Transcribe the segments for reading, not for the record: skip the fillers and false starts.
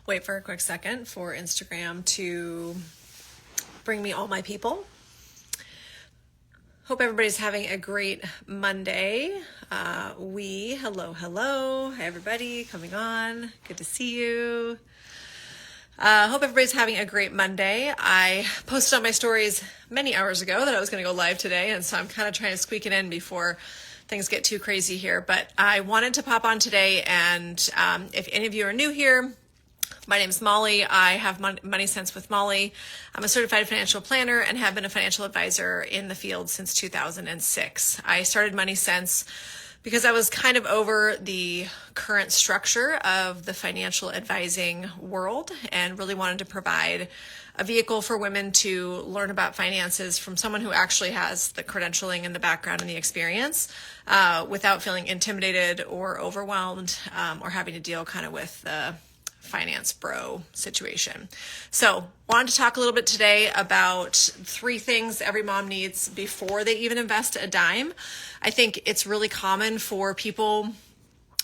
Wait for a quick second for Instagram to bring me all my people. Hope everybody's having a great Monday. Hello. Hi everybody coming on. Good to see you. Hope everybody's having a great Monday. I posted on my stories many hours ago that I was going to go live today, and so I'm kind of trying to squeak it in before things get too crazy here. But I wanted to pop on today, and if any of you are new here, my name is Molly. I have Money Sense with Molly. I'm a certified financial planner and have been a financial advisor in the field since 2006. I started Money Sense because I was kind of over the current structure of the financial advising world and really wanted to provide a vehicle for women to learn about finances from someone who actually has the credentialing and the background and the experience without feeling intimidated or overwhelmed or having to deal kind of with the finance bro situation. So wanted to talk a little bit today about 3 things every mom needs before they even invest a dime. I think it's really common for people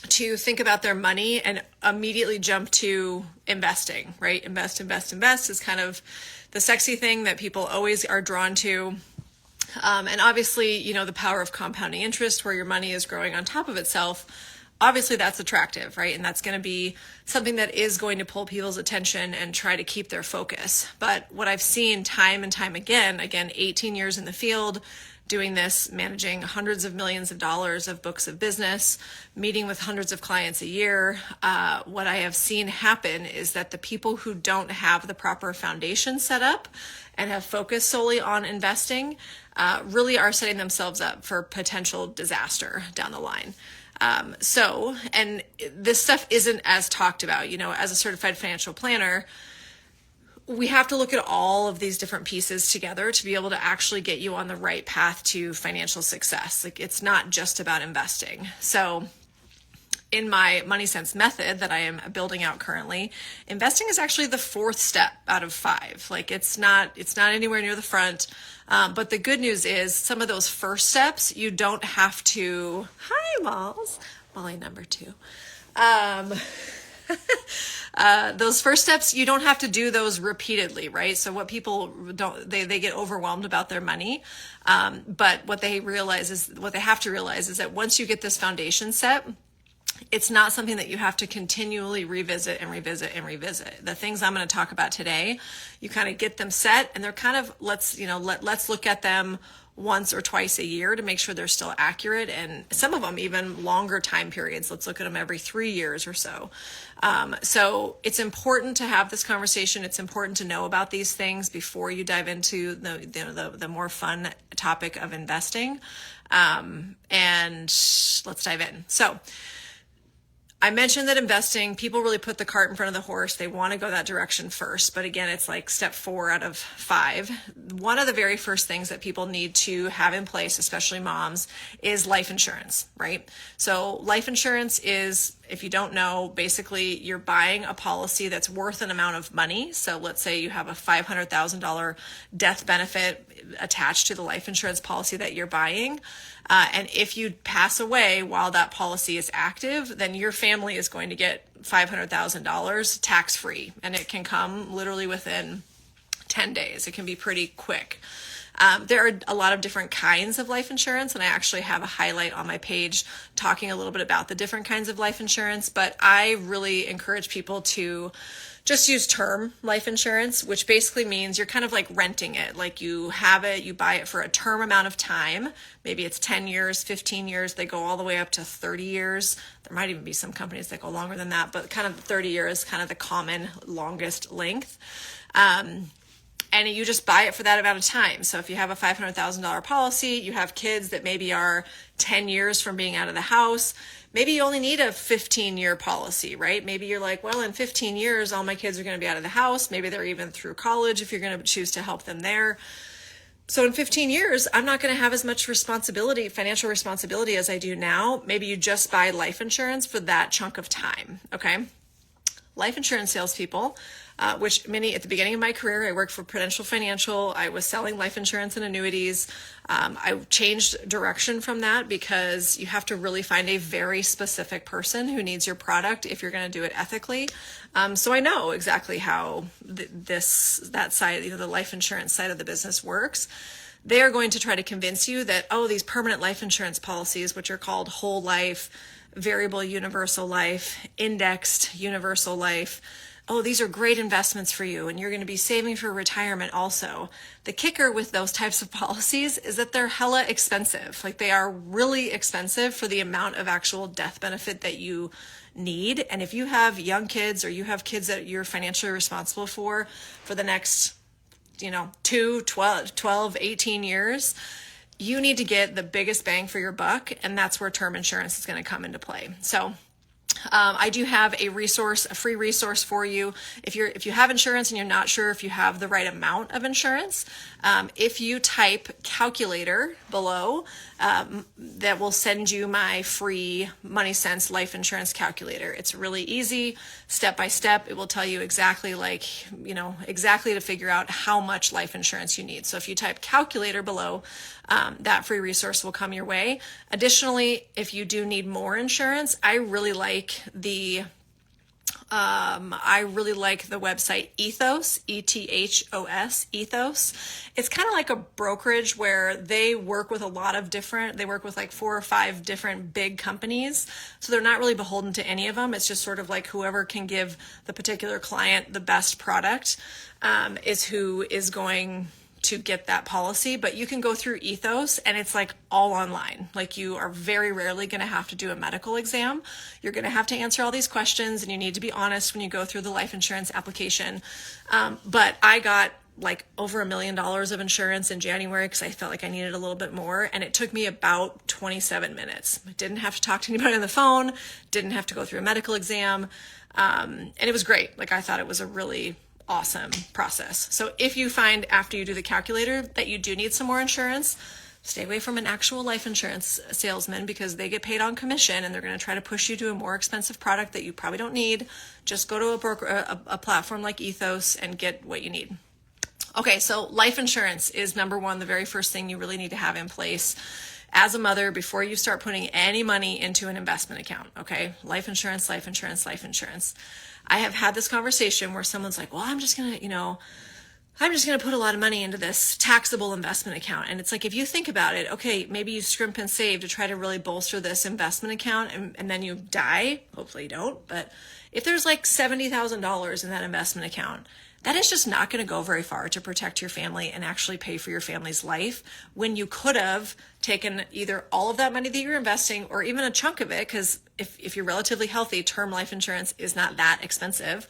to think about their money and immediately jump to investing, right? Invest is kind of the sexy thing that people always are drawn to. And obviously, you know, the power of compounding interest where your money is growing on top of itself. Obviously that's attractive, right? And that's going to be something that is going to pull people's attention and try to keep their focus. But what I've seen time and time again, 18 years in the field, doing this, managing hundreds of millions of dollars of books of business, meeting with hundreds of clients a year, what I have seen happen is that the people who don't have the proper foundation set up and have focused solely on investing really are setting themselves up for potential disaster down the line. And this stuff isn't as talked about, you know, as a certified financial planner, we have to look at all of these different pieces together to be able to actually get you on the right path to financial success. Like, it's not just about investing. So in my Money Sense method that I am building out currently, investing is actually the 4th step out of 5. Like, it's not anywhere near the front. But the good news is some of those first steps, you don't have to, hi Malls, Molly number 2. Those first steps, you don't have to do those repeatedly, right? So what people don't, they get overwhelmed about their money. But what they have to realize is that once you get this foundation set, it's not something that you have to continually revisit. The things I'm going to talk about today, you kind of get them set, and they're kind of, let's look at them once or twice a year to make sure they're still accurate, and some of them even longer time periods. Let's look at them every 3 years or so. So it's important to have this conversation. It's important to know about these things before you dive into the more fun topic of investing. And let's dive in. So I mentioned that investing, people really put the cart in front of the horse. They want to go that direction first. But again, it's like step 4 out of 5. One of the very first things that people need to have in place, especially moms, is life insurance, right? So life insurance is, if you don't know, basically you're buying a policy that's worth an amount of money. So let's say you have a $500,000 death benefit attached to the life insurance policy that you're buying. And if you pass away while that policy is active, then your family is going to get $500,000 tax-free. And it can come literally within 10 days. It can be pretty quick. There are a lot of different kinds of life insurance, and I actually have a highlight on my page talking a little bit about the different kinds of life insurance, but I really encourage people to just use term life insurance, which basically means you're kind of like renting it. Like, you have it, you buy it for a term amount of time. Maybe it's 10 years, 15 years. They go all the way up to 30 years. There might even be some companies that go longer than that, but kind of 30 years is kind of the common longest length. And you just buy it for that amount of time. So if you have a $500,000 policy, you have kids that maybe are 10 years from being out of the house, maybe you only need a 15-year policy, right? Maybe you're like, well, in 15 years, all my kids are going to be out of the house. Maybe they're even through college if you're going to choose to help them there. So in 15 years, I'm not going to have as much responsibility, financial responsibility as I do now. Maybe you just buy life insurance for that chunk of time, okay? Life insurance salespeople which at the beginning of my career, I worked for Prudential Financial. I was selling life insurance and annuities. I changed direction from that because you have to really find a very specific person who needs your product if you're going to do it ethically. So I know exactly how that side, the life insurance side of the business works. They are going to try to convince you that, these permanent life insurance policies, which are called whole life, variable universal life, indexed universal life, these are great investments for you and you're going to be saving for retirement also. The kicker with those types of policies is that they're hella expensive. Like, they are really expensive for the amount of actual death benefit that you need. And if you have young kids or you have kids that you're financially responsible for the next 2, 12, 18 years, you need to get the biggest bang for your buck, and that's where term insurance is going to come into play. So I do have a free resource for you. If you have insurance and you're not sure if you have the right amount of insurance, if you type calculator below, that will send you my free MoneySense life insurance calculator. It's really easy, step by step. It will tell you exactly exactly to figure out how much life insurance you need. So if you type calculator below, that free resource will come your way. Additionally, if you do need more insurance, I really like the website Ethos, Ethos. Ethos. It's kind of like a brokerage where they work with they work with like 4 or 5 different big companies. So they're not really beholden to any of them. It's just sort of like whoever can give the particular client the best product is who is going to get that policy. But you can go through Ethos and it's like all online. Like, you are very rarely going to have to do a medical exam. You're going to have to answer all these questions and you need to be honest when you go through the life insurance application. But I got like over $1 million of insurance in January because I felt like I needed a little bit more. And it took me about 27 minutes. I didn't have to talk to anybody on the phone, didn't have to go through a medical exam. And it was great. Like, I thought it was a really awesome process. So if you find after you do the calculator that you do need some more insurance, stay away from an actual life insurance salesman because they get paid on commission and they're going to try to push you to a more expensive product that you probably don't need. Just go to a platform like Ethos and get what you need. Okay, so life insurance is number one, the very first thing you really need to have in place as a mother before you start putting any money into an investment account. Okay, life insurance, life insurance, life insurance. I have had this conversation where someone's like, well, I'm just going to put a lot of money into this taxable investment account. And it's like, if you think about it, okay, maybe you scrimp and save to try to really bolster this investment account and then you die. Hopefully you don't. But if there's like $70,000 in that investment account, that is just not going to go very far to protect your family and actually pay for your family's life when you could have taken either all of that money that you're investing or even a chunk of it, because if you're relatively healthy, term life insurance is not that expensive.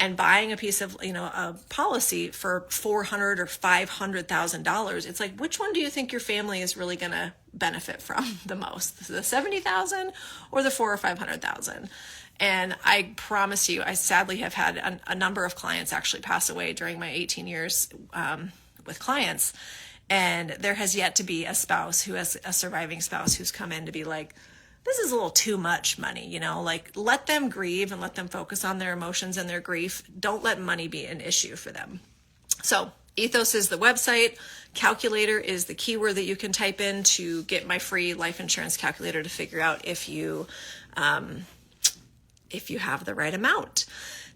And buying a piece of, a policy for $400,000 or $500,000, it's like, which one do you think your family is really going to benefit from the most? The $70,000 or the $400,000 or $500,000? And I promise you, I sadly have had a number of clients actually pass away during my 18 years with clients. And there has yet to be a surviving spouse who's come in to be like, this is a little too much money, like, let them grieve and let them focus on their emotions and their grief. Don't let money be an issue for them. So Ethos is the website. Calculator is the keyword that you can type in to get my free life insurance calculator to figure out if you have the right amount.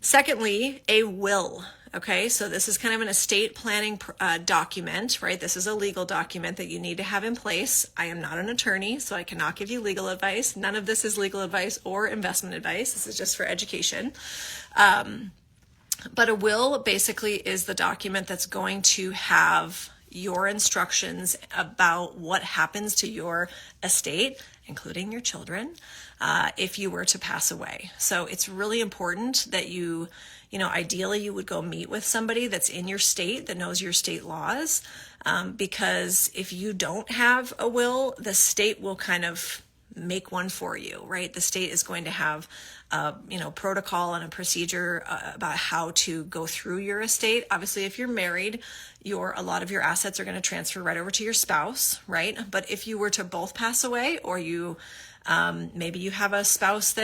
Secondly, a will. Okay, so this is kind of an estate planning document, right? This is a legal document that you need to have in place. I am not an attorney, so I cannot give you legal advice. None of this is legal advice or investment advice. This is just for education. But a will basically is the document that's going to have your instructions about what happens to your estate, including your children, if you were to pass away. So it's really important that ideally you would go meet with somebody that's in your state that knows your state laws, because if you don't have a will, the state will kind of make one for you, right? The state is going to have protocol and a procedure about how to go through your estate. Obviously, if you're married, a lot of your assets are going to transfer right over to your spouse, right? But if you were to both pass away, or maybe you have a spouse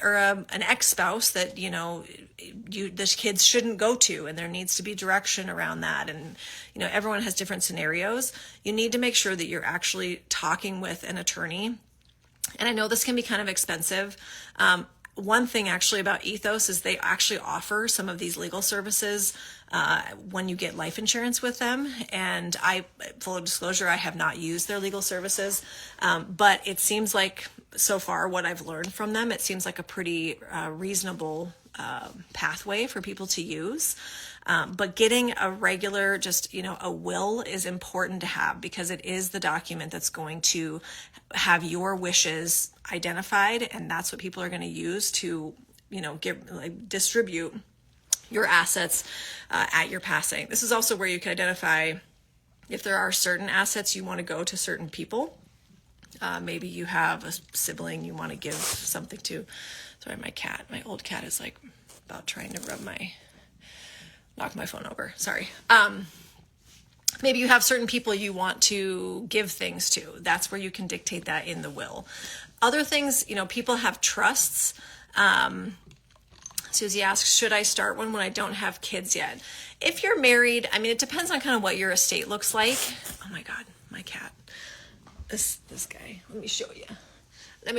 or an ex-spouse that, the kids shouldn't go to, and there needs to be direction around that. And, everyone has different scenarios. You need to make sure that you're actually talking with an attorney. And I know this can be kind of expensive. One thing actually about Ethos is they actually offer some of these legal services when you get life insurance with them. And full disclosure, I have not used their legal services, but it seems like so far what I've learned from them, it seems like a pretty reasonable pathway for people to use. But getting a regular, a will is important to have, because it is the document that's going to have your wishes identified. And that's what people are going to use to, distribute your assets at your passing. This is also where you can identify if there are certain assets you want to go to certain people. Maybe you have a sibling you want to give something to. Sorry, my old cat is like about trying to knock my phone over. Sorry. Maybe you have certain people you want to give things to. That's where you can dictate that in the will. Other things, people have trusts. Susie asks, should I start one when I don't have kids yet? If you're married, it depends on kind of what your estate looks like. Oh my God, my cat. This guy. Let me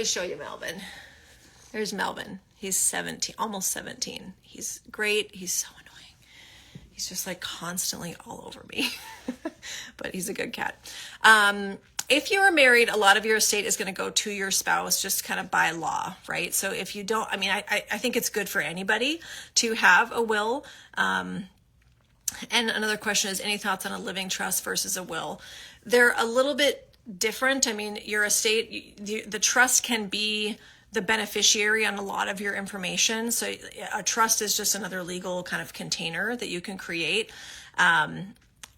show you Melvin. There's Melvin. He's 17, almost 17. He's great. He's so annoying. He's just like constantly all over me, but he's a good cat. If you are married, a lot of your estate is going to go to your spouse just kind of by law, right? So if you don't, I think it's good for anybody to have a will. And another question is, any thoughts on a living trust versus a will? They're a little bit different. Your estate, the trust can be the beneficiary on a lot of your information. So a trust is just another legal kind of container that you can create.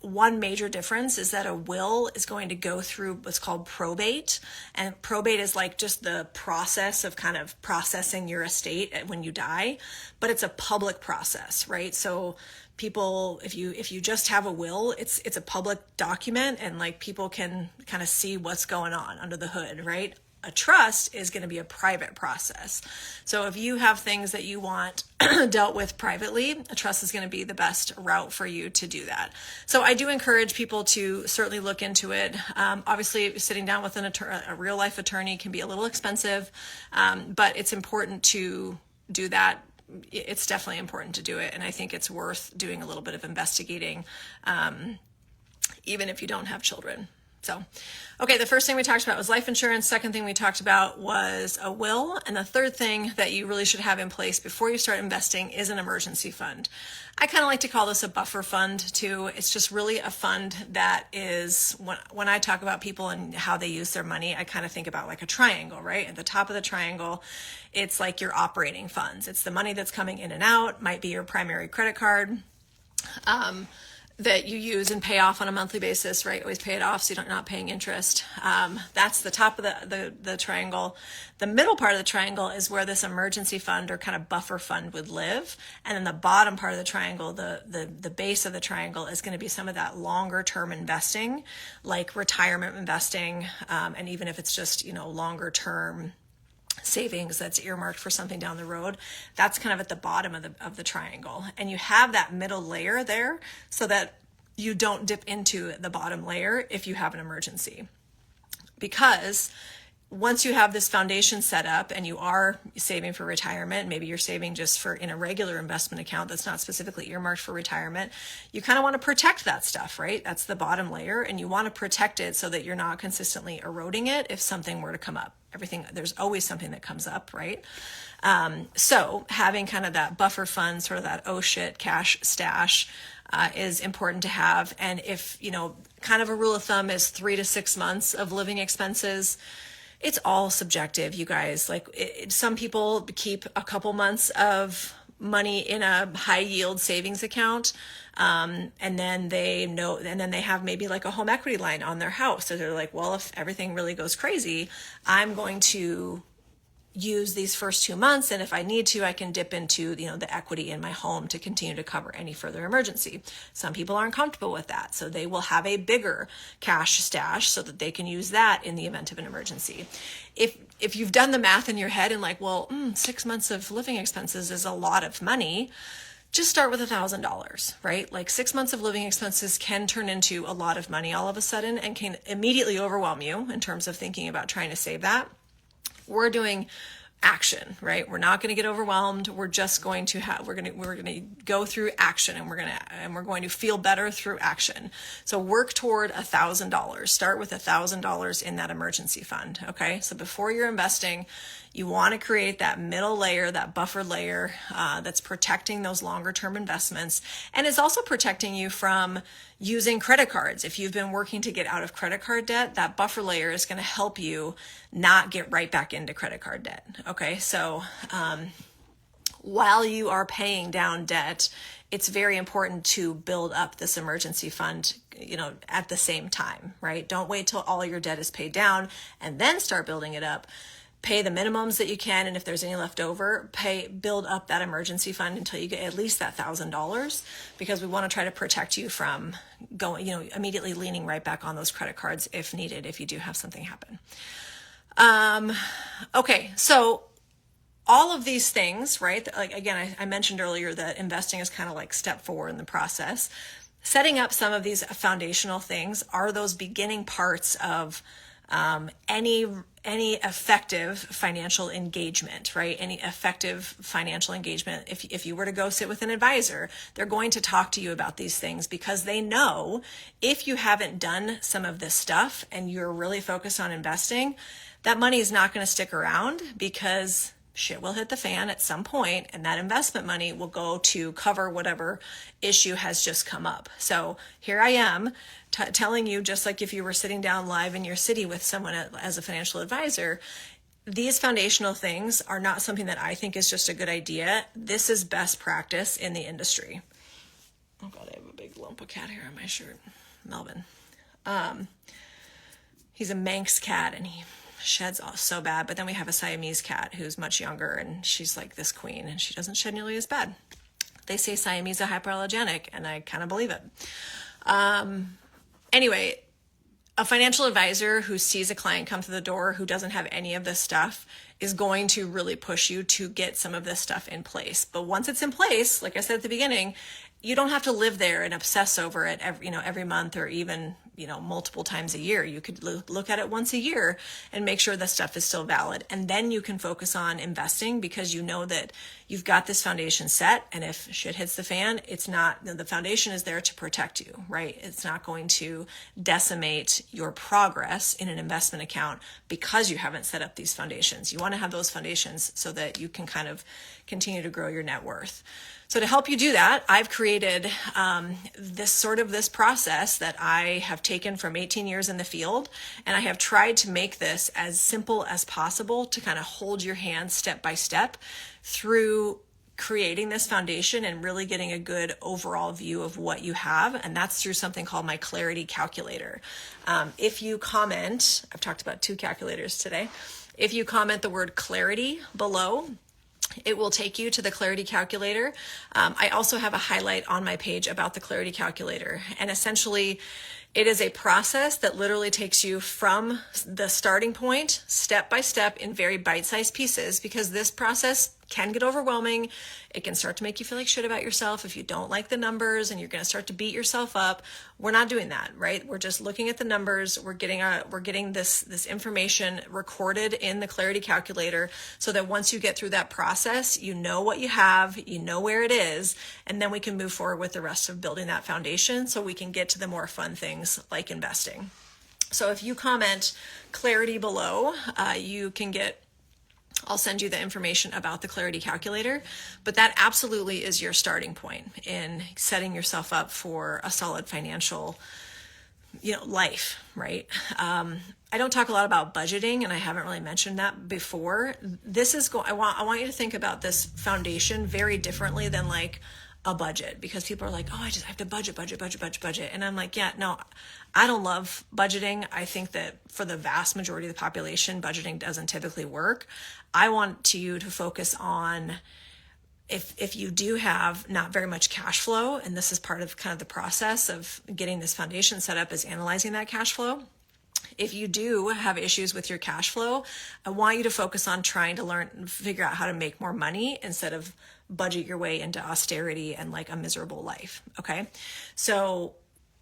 One major difference is that a will is going to go through what's called probate. And probate is like just the process of kind of processing your estate when you die, but it's a public process, right? So people, if you just have a will, it's a public document, and like people can kind of see what's going on under the hood, right? A trust is going to be a private process. So if you have things that you want dealt with privately, a trust is going to be the best route for you to do that. So I do encourage people to certainly look into it. Obviously, sitting down with a real life attorney can be a little expensive, but it's important to do that. It's definitely important to do it. And I think it's worth doing a little bit of investigating, even if you don't have children. So, okay, the first thing we talked about was life insurance. Second thing we talked about was a will. And the third thing that you really should have in place before you start investing is an emergency fund. I kind of like to call this a buffer fund too. It's just really a fund that is, when I talk about people and how they use their money, I kind of think about like a triangle, right? At the top of the triangle, it's like your operating funds. It's the money that's coming in and out, might be your primary credit card. That you use and pay off on a monthly basis, right? Always pay it off so you're not paying interest. That's the top of the triangle. The middle part of the triangle is where this emergency fund or kind of buffer fund would live. And then the bottom part of the triangle, the base of the triangle, is going to be some of that longer term investing, like retirement investing. And even if it's just, longer term savings that's earmarked for something down the road, that's kind of at the bottom of the triangle. And you have that middle layer there so that you don't dip into the bottom layer if you have an emergency. Because once you have this foundation set up and you are saving for retirement, maybe you're saving just in a regular investment account that's not specifically earmarked for retirement, you kind of want to protect that stuff, right? That's the bottom layer, and you want to protect it so that you're not consistently eroding it if something were to come up. There's always something that comes up, right? So having kind of that buffer fund, sort of that oh shit cash stash, is important to have. And if, kind of a rule of thumb is 3 to 6 months of living expenses. It's all subjective, you guys. Some people keep a couple months of money in a high yield savings account. And then they have maybe like a home equity line on their house. So they're like, well, if everything really goes crazy, I'm going to use these first 2 months, and if I need to, I can dip into the equity in my home to continue to cover any further emergency. Some people aren't comfortable with that, so they will have a bigger cash stash so that they can use that in the event of an emergency. If you've done the math in your head and like, well, 6 months of living expenses is a lot of money, just start with $1,000, right? Like 6 months of living expenses can turn into a lot of money all of a sudden and can immediately overwhelm you in terms of thinking about trying to save that. We're doing action, right? We're not going to get overwhelmed. We're just going to we're going to go through action, and we're going to feel better through action. So work toward $1,000. Start with $1,000 in that emergency fund. Okay. So before you're investing, you want to create that middle layer, that buffer layer, that's protecting those longer term investments. And it's also protecting you from using credit cards. If you've been working to get out of credit card debt, that buffer layer is going to help you not get right back into credit card debt. Okay. So, while you are paying down debt, it's very important to build up this emergency fund, at the same time, right? Don't wait till all your debt is paid down and then start building it up. Pay the minimums that you can, and if there's any left over, build up that emergency fund until you get at least that $1,000, because we want to try to protect you from going, immediately leaning right back on those credit cards if needed, if you do have something happen. Okay, so all of these things, right? Like, again, I mentioned earlier that investing is kind of like step 4 in the process. Setting up some of these foundational things are those beginning parts of any effective financial engagement, right? Any effective financial engagement. If you were to go sit with an advisor, they're going to talk to you about these things, because they know if you haven't done some of this stuff and you're really focused on investing, that money is not going to stick around, because shit will hit the fan at some point, and that investment money will go to cover whatever issue has just come up. So here I am telling you, just like if you were sitting down live in your city with someone as a financial advisor, these foundational things are not something that I think is just a good idea. This is best practice in the industry. Oh God, I have a big lump of cat hair on my shirt. Melvin. He's a Manx cat, and he sheds so bad, but then we have a Siamese cat who's much younger, and she's like this queen, and she doesn't shed nearly as bad. They say Siamese are hyperallergenic, and I kind of believe it. Anyway, a financial advisor who sees a client come through the door who doesn't have any of this stuff is going to really push you to get some of this stuff in place. But once it's in place, like I said at the beginning, you don't have to live there and obsess over it every month, or even multiple times a year. You could look at it once a year and make sure that stuff is still valid, and then you can focus on investing, because you know that you've got this foundation set, and if shit hits the fan, the foundation is there to protect you, right? It's not going to decimate your progress in an investment account because you haven't set up these foundations. You want to have those foundations so that you can kind of continue to grow your net worth. So to help you do that, I've created this process that I have taken from 18 years in the field, and I have tried to make this as simple as possible to kind of hold your hand step by step through creating this foundation and really getting a good overall view of what you have. And that's through something called my Clarity Calculator. If you comment, I've talked about 2 calculators today. If you comment the word clarity below, it will take you to the Clarity Calculator. I also have a highlight on my page about the Clarity Calculator. And essentially, it is a process that literally takes you from the starting point, step by step, in very bite-sized pieces, because this process can get overwhelming. It can start to make you feel like shit about yourself if you don't like the numbers, and you're going to start to beat yourself up. We're not doing that, right? We're just looking at the numbers. We're getting this information recorded in the Clarity Calculator, so that once you get through that process, you know what you have, you know where it is, and then we can move forward with the rest of building that foundation, so we can get to the more fun things like investing. So if you comment clarity below, you can I'll send you the information about the Clarity Calculator, but that absolutely is your starting point in setting yourself up for a solid financial, life, right? I don't talk a lot about budgeting, and I haven't really mentioned that before. I want you to think about this foundation very differently than like a budget, because people are like, oh, I have to budget. And I'm like, yeah, no, I don't love budgeting. I think that for the vast majority of the population, budgeting doesn't typically work. I want you to focus on, if you do have not very much cash flow, and this is part of kind of the process of getting this foundation set up, is analyzing that cash flow. If you do have issues with your cash flow, I want you to focus on trying to learn and figure out how to make more money instead of budget your way into austerity and like a miserable life. Okay. So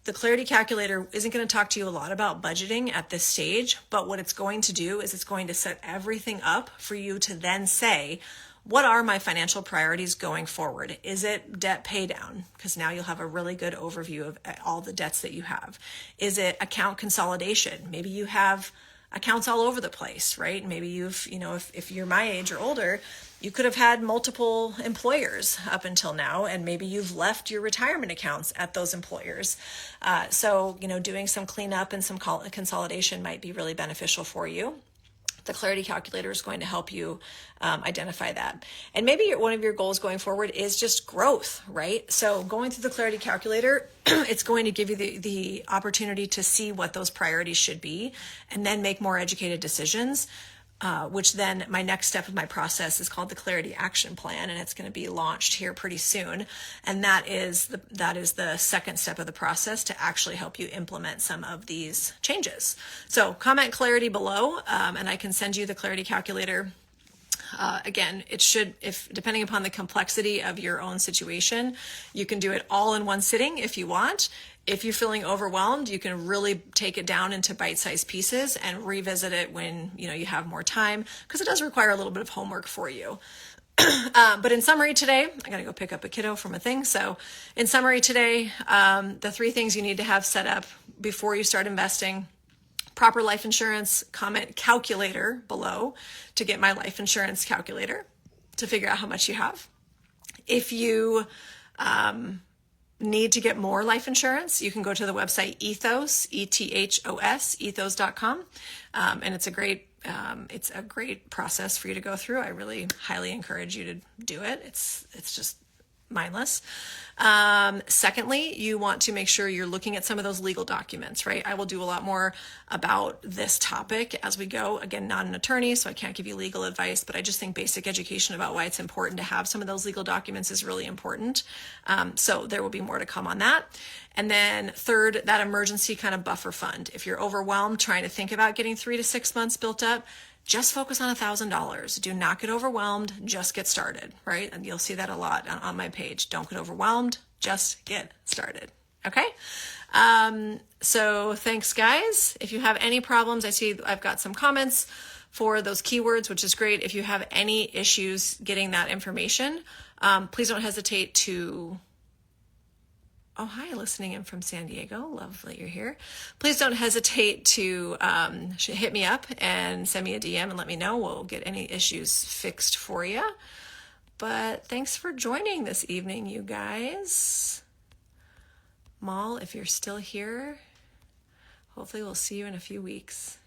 the Clarity Calculator isn't going to talk to you a lot about budgeting at this stage, but what it's going to do is it's going to set everything up for you to then say, what are my financial priorities going forward? Is it debt pay down? Because now you'll have a really good overview of all the debts that you have. Is it account consolidation? Maybe you have accounts all over the place, right? Maybe you've, if you're my age or older, you could have had multiple employers up until now, and maybe you've left your retirement accounts at those employers. So, doing some cleanup and some consolidation might be really beneficial for you. The Clarity Calculator is going to help you identify that. And maybe one of your goals going forward is just growth, right? So going through the Clarity Calculator, it's going to give you the opportunity to see what those priorities should be and then make more educated decisions. Which then my next step of my process is called the Clarity Action Plan, and it's going to be launched here pretty soon. And that is the second step of the process to actually help you implement some of these changes. So comment clarity below, and I can send you the Clarity Calculator. Again, it should, depending upon the complexity of your own situation, you can do it all in one sitting if you want. If you're feeling overwhelmed, you can really take it down into bite-sized pieces and revisit it when you have more time, because it does require a little bit of homework for you. But in summary today, I got to go pick up a kiddo from a thing. So in summary today, the 3 things you need to have set up before you start investing: proper life insurance. Comment calculator below to get my life insurance calculator to figure out how much you have. If you need to get more life insurance, you can go to the website Ethos, ETHOS, ethos.com. And it's a great process for you to go through. I really highly encourage you to do it. It's just mindless. Secondly, you want to make sure you're looking at some of those legal documents, right? I will do a lot more about this topic as we go. Again, not an attorney, so I can't give you legal advice, but I just think basic education about why it's important to have some of those legal documents is really important. So there will be more to come on that. And then third, that emergency kind of buffer fund. If you're overwhelmed trying to think about getting 3 to 6 months built up, just focus on $1,000. Do not get overwhelmed. Just get started, right? And you'll see that a lot on my page. Don't get overwhelmed. Just get started. Okay. So thanks, guys. If you have any problems, I see I've got some comments for those keywords, which is great. If you have any issues getting that information, please don't hesitate to... Oh, hi, listening in from San Diego. Love that you're here. Please don't hesitate to hit me up and send me a DM and let me know. We'll get any issues fixed for you. But thanks for joining this evening, you guys. Mal, if you're still here, hopefully we'll see you in a few weeks.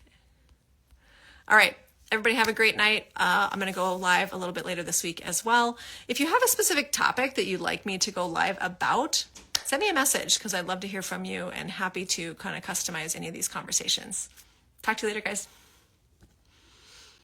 All right. Everybody have a great night. I'm going to go live a little bit later this week as well. If you have a specific topic that you'd like me to go live about, send me a message, because I'd love to hear from you and happy to kind of customize any of these conversations. Talk to you later, guys.